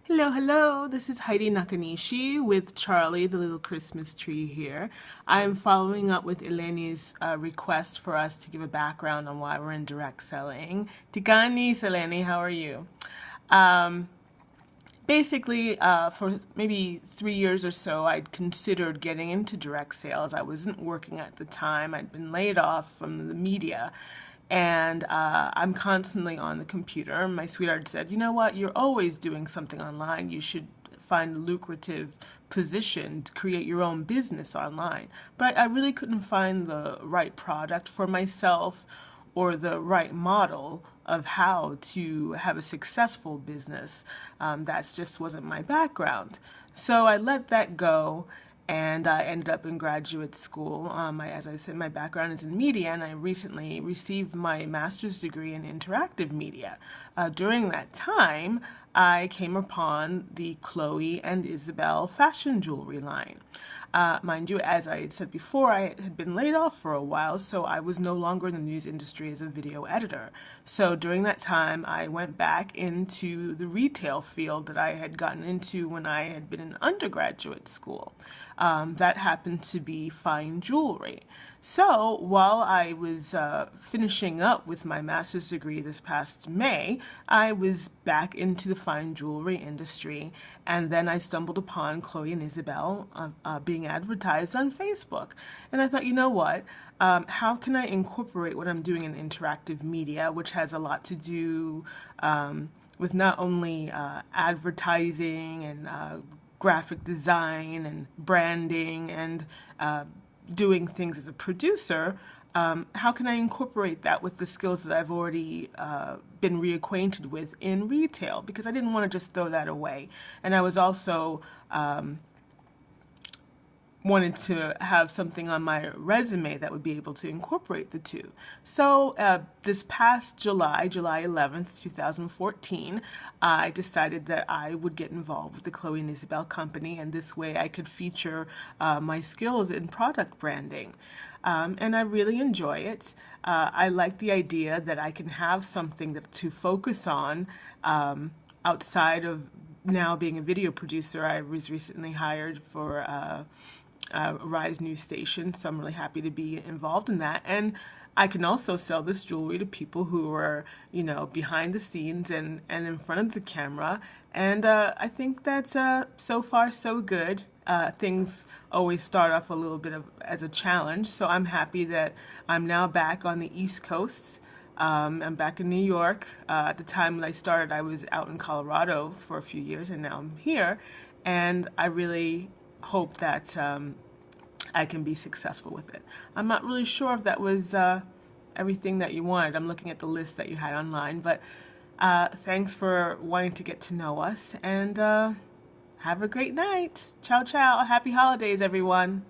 Hello, hello. This is Heidi Nakanishi with Charlie, the Little Christmas Tree here. I'm following up with Eleni's request for us to give a background on why we're in direct selling. Tikani, Seleni, how are you? Um, Basically, for maybe 3 years or so, I'd considered getting into direct sales. I wasn't working at the time. I'd been laid off from the media, and I'm constantly on the computer. My sweetheart said, "You know what? You're always doing something online. You should find a lucrative position to create your own business online." But I really couldn't find the right product for myself or the right model of how to have a successful business. That just wasn't my background. So I let that go and I ended up in graduate school. As I said, my background is in media, and I recently received my master's degree in interactive media. During that time, I came upon the Chloe and Isabel fashion jewelry line. Mind you, as I had said before, I had been laid off for a while, so I was no longer in the news industry as a video editor. So during that time, I went back into the retail field that I had gotten into when I had been in undergraduate school. That happened to be fine jewelry. So while I was finishing up with my master's degree this past May, I was back into the fine jewelry industry, and then I stumbled upon Chloe and Isabel being advertised on Facebook. And I thought, you know what? How can I incorporate what I'm doing in interactive media, which has a lot to do with not only advertising and graphic design and branding and doing things as a producer. How can I incorporate that with the skills that I've already been reacquainted with in retail? Because I didn't want to just throw that away. And I was also wanted to have something on my resume that would be able to incorporate the two. So this past July 11th, 2014, I decided that I would get involved with the Chloe and Isabel company, and this way I could feature my skills in product branding. And I really enjoy it. I like the idea that I can have something to focus on outside of now being a video producer. I was recently hired for Rise News Station, so I'm really happy to be involved in that. And I can also sell this jewelry to people who are, behind the scenes and in front of the camera. And I think that's so far so good. Things always start off a little bit as a challenge, so I'm happy that I'm now back on the East Coast. I'm back in New York. At the time when I started, I was out in Colorado for a few years, and now I'm here. And I really hope that I can be successful with it. I'm not really sure if that was everything that you wanted. I'm looking at the list that you had online, but thanks for wanting to get to know us, and have a great night. Ciao, ciao. Happy holidays, everyone.